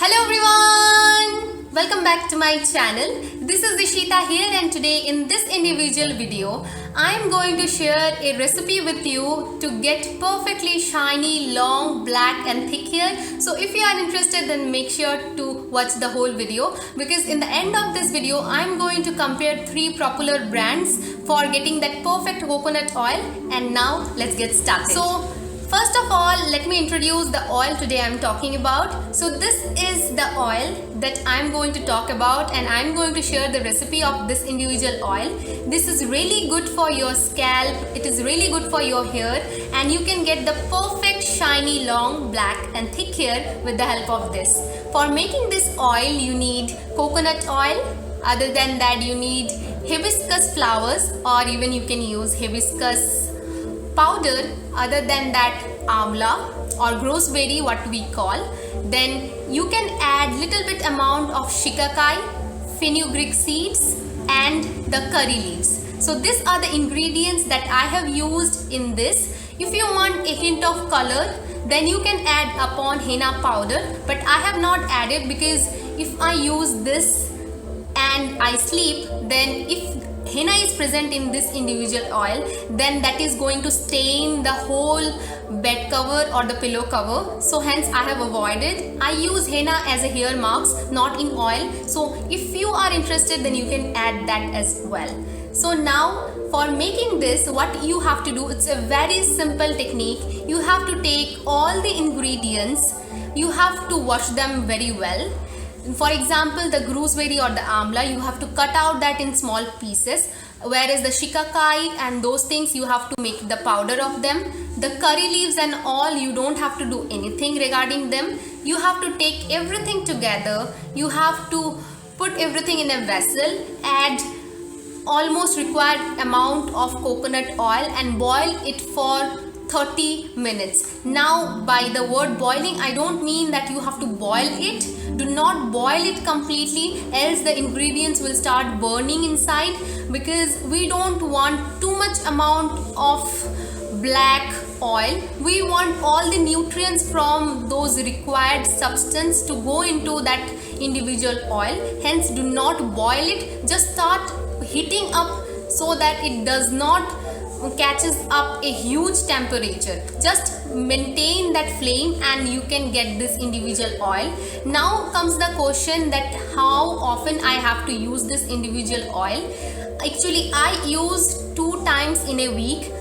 Hello everyone! Welcome back to my channel. This is Ishita here, and today in this individual video I am going to share a recipe with you to get perfectly shiny, long, black and thick hair. So if you are interested, then make sure to watch the whole video, because in the end of this video I am going to compare 3 popular brands for getting that perfect coconut oil. And now let's get started. So first of all, let me introduce the oil today I'm talking about. So this is the oil that I'm going to talk about, and I'm going to share the recipe of this individual oil. This is really good for your scalp, it is really good for your hair, and you can get the perfect shiny, long, black and thick hair with the help of this. For making this oil, you need coconut oil. Other than that, you need hibiscus flowers, or even you can use hibiscus powder. Other than that, amla or gooseberry, what we call. Then you can add little bit amount of shikakai, fenugreek seeds and the curry leaves. So these are the ingredients that I have used in this. If you want a hint of color, then you can add upon henna powder, but I have not added, because if I use this and I sleep, then if henna is present in this individual oil, then that is going to stain the whole bed cover or the pillow cover. So hence I have avoided. I use henna as a hair mask, not in oil. So if you are interested, then you can add that as well. So now for making this, what you have to do, it's a very simple technique. You have to take all the ingredients, you have to wash them very well. For example, the gooseberry or the amla, you have to cut out that in small pieces, whereas the shikakai and those things, you have to make the powder of them. The curry leaves and all, you don't have to do anything regarding them. You have to take everything together, you have to put everything in a vessel, add almost required amount of coconut oil and boil it for 30 minutes. Now by the word boiling, I don't mean that you have to boil it. Do not boil it completely, else the ingredients will start burning inside, because we don't want too much amount of black oil. We want all the nutrients from those required substance to go into that individual oil. Hence do not boil it, just start heating up so that it does not catches up a huge temperature. Just maintain that flame and you can get this individual oil. Now comes the question that how often I have to use this individual oil. Actually I use 2 times in a week,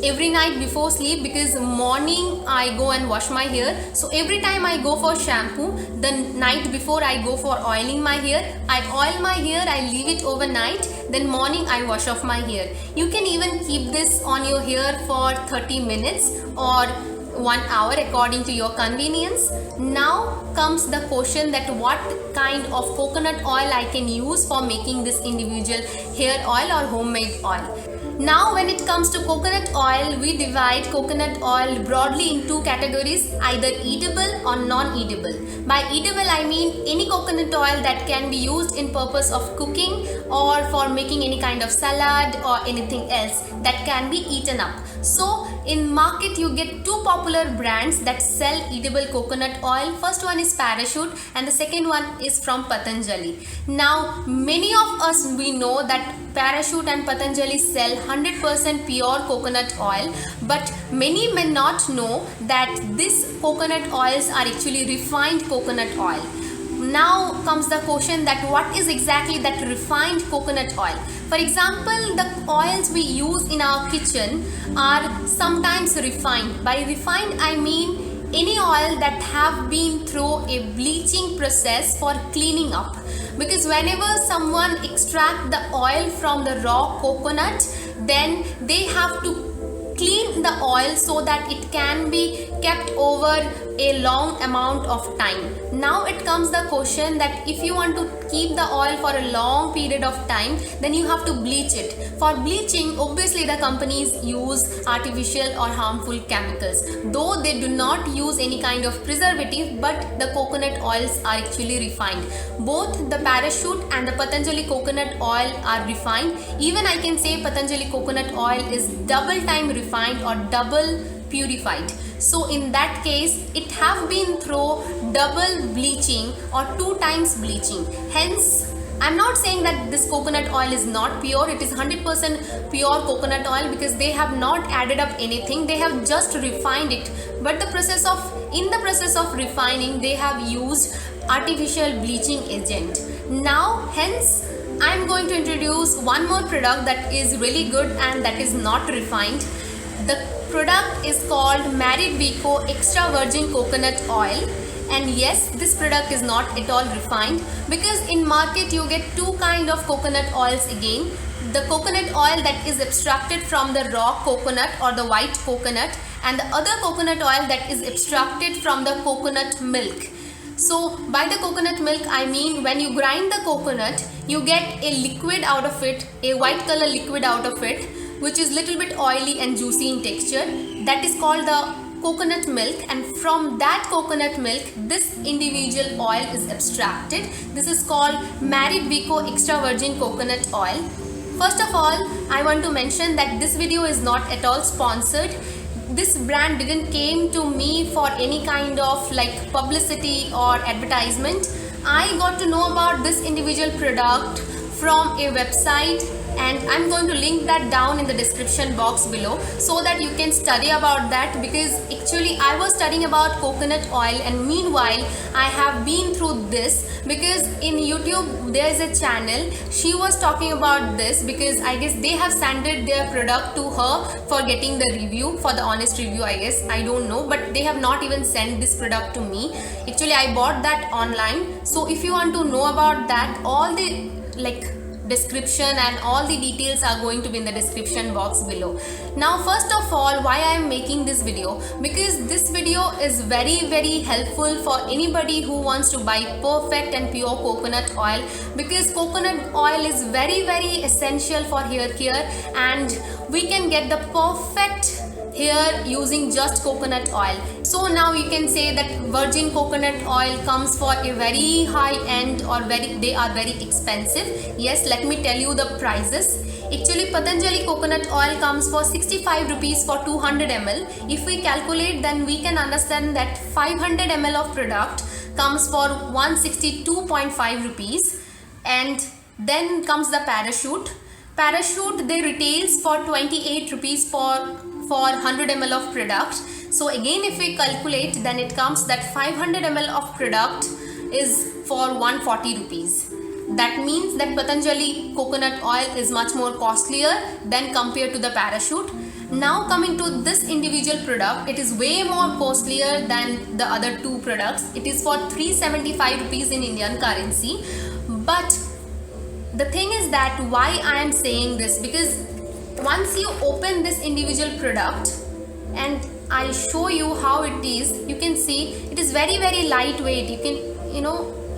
every night before sleep, because morning I go and wash my hair. So every time I go for shampoo, the night before I go for oiling my hair, I oil my hair, I leave it overnight, then morning I wash off my hair. You can even keep this on your hair for 30 minutes or 1 hour according to your convenience. Now comes the question that what kind of coconut oil I can use for making this individual hair oil or homemade oil. Now when it comes to coconut oil, we divide coconut oil broadly in 2 categories, either eatable or non-eatable. By eatable I mean any coconut oil that can be used in purpose of cooking or for making any kind of salad or anything else that can be eaten up. So in market you get 2 popular brands that sell eatable coconut oil. First one is Parachute and the second one is from Patanjali. Now many of us, we know that Parachute and Patanjali sell 100% pure coconut oil, but many may not know that these coconut oils are actually refined coconut oil. Now comes the question that what is exactly that refined coconut oil. For example, the oils we use in our kitchen are sometimes refined. By refined I mean any oil that have been through a bleaching process for cleaning up, because whenever someone extract the oil from the raw coconut, then they have to clean the oil so that it can be kept over a long amount of time. Now it comes the question that if you want to keep the oil for a long period of time, then you have to bleach it. For bleaching, obviously the companies use artificial or harmful chemicals, though they do not use any kind of preservative, but the coconut oils are actually refined. Both the Parachute and the Patanjali coconut oil are refined. Even I can say Patanjali coconut oil is double time refined or double purified. So in that case it have been through double bleaching or 2 times bleaching. Hence I'm not saying that this coconut oil is not pure. It is 100% pure coconut oil because they have not added up anything. They have just refined it. But in the process of refining, they have used artificial bleaching agent. Now, hence, I'm going to introduce one more product that is really good and that is not refined. The product is called Married Vico Extra Virgin Coconut Oil. And yes, this product is not at all refined because in market you get 2 kind of coconut oils again. The coconut oil that is extracted from the raw coconut or the white coconut, and the other coconut oil that is extracted from the coconut milk. So by the coconut milk I mean when you grind the coconut, you get a liquid out of it, a white color liquid out of it, which is little bit oily and juicy in texture. That is called the coconut milk, and from that coconut milk this individual oil is extracted. This is called Married Vico Extra Virgin Coconut Oil. First of all, I want to mention that this video is not at all sponsored. This brand didn't came to me for any kind of like publicity or advertisement. I got to know about this individual product from a website, and I'm going to link that down in the description box below so that you can study about that, because actually I was studying about coconut oil and meanwhile I have been through this because in YouTube there is a channel, she was talking about this because I guess they have sent their product to her for getting the review, for the honest review I guess, I don't know, but they have not even sent this product to me. Actually I bought that online, so if you want to know about that, all the description and all the details are going to be in the description box below. Now first of all, why I am making this video, because this video is very helpful for anybody who wants to buy perfect and pure coconut oil, because coconut oil is very essential for hair care and we can get the perfect hair using just coconut oil. So now you can say that virgin coconut oil comes for a very high end or they are very expensive. Yes, let me tell you the prices. Actually Patanjali coconut oil comes for 65 rupees for 200 ml. If we calculate, then we can understand that 500 ml of product comes for 162.5 rupees. And then comes the Parachute. Parachute they retails for 28 rupees for 100 ml of product. So again if we calculate, then it comes that 500 ml of product is for 140 rupees. That means that Patanjali coconut oil is much more costlier than compared to the Parachute. Now coming to this individual product, it is way more costlier than the other 2 products. It is for 375 rupees in Indian currency. But the thing is that why I am saying this, because once you open this individual product and I show you how it is, you can see it is very lightweight. You can,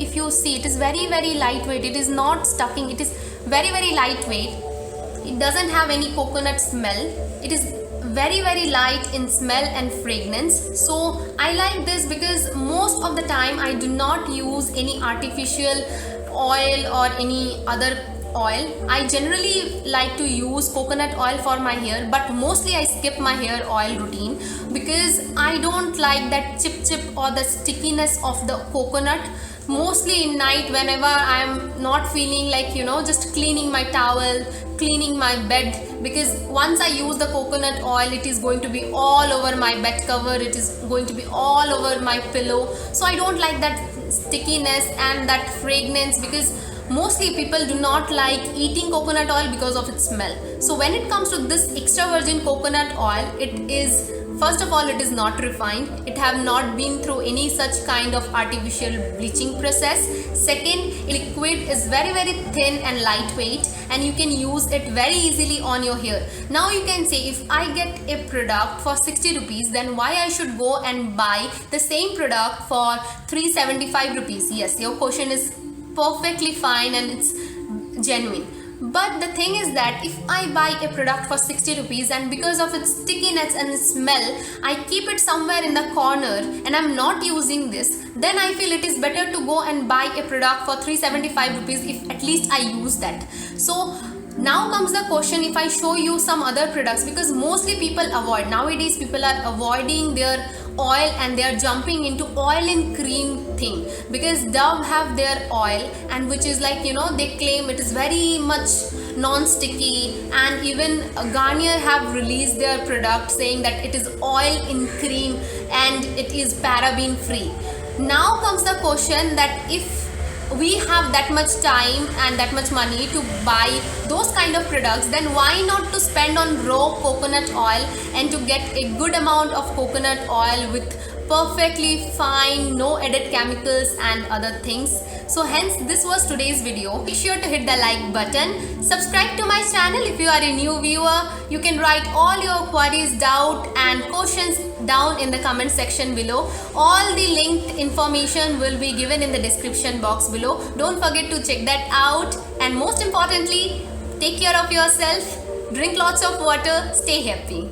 if you see, it is very lightweight. It is not stuffing. It is very lightweight. It doesn't have any coconut smell. It is very light in smell and fragrance. So I like this because most of the time I do not use any artificial oil or any other oil. I generally like to use coconut oil for my hair, but mostly I skip my hair oil routine because I don't like that chip or the stickiness of the coconut. Mostly in night, whenever I am not feeling like just cleaning my towel, cleaning my bed, because once I use the coconut oil, it is going to be all over my bed cover, it is going to be all over my pillow. So I don't like that stickiness and that fragrance, because mostly people do not like eating coconut oil because of its smell. So when it comes to this extra virgin coconut oil, it is, first of all, it is not refined. It have not been through any such kind of artificial bleaching process. Second, liquid is very thin and lightweight, and you can use it very easily on your hair. Now you can say, if I get a product for 60 rupees, then why I should go and buy the same product for 375 rupees? Yes, your question is perfectly fine and it's genuine. But the thing is that if I buy a product for 60 rupees and because of its stickiness and smell, I keep it somewhere in the corner and I'm not using this, then I feel it is better to go and buy a product for 375 rupees if at least I use that. So Now comes the question, if I show you some other products, because mostly people avoid, nowadays people are avoiding their oil and they are jumping into oil and cream thing, because Dove have their oil, and which is like, they claim it is very much non-sticky, and even Garnier have released their product saying that it is oil in cream and it is paraben free. Now comes the question that if we have that much time and that much money to buy those kind of products, then why not to spend on raw coconut oil and to get a good amount of coconut oil with perfectly fine, no added chemicals and other things. So hence this was today's video. Be sure to hit the like button, subscribe to my channel if you are a new viewer. You can write all your queries, doubt and questions down in the comment section below. All the linked information will be given in the description box below. Don't forget to check that out, and most importantly, take care of yourself, drink lots of water, stay happy.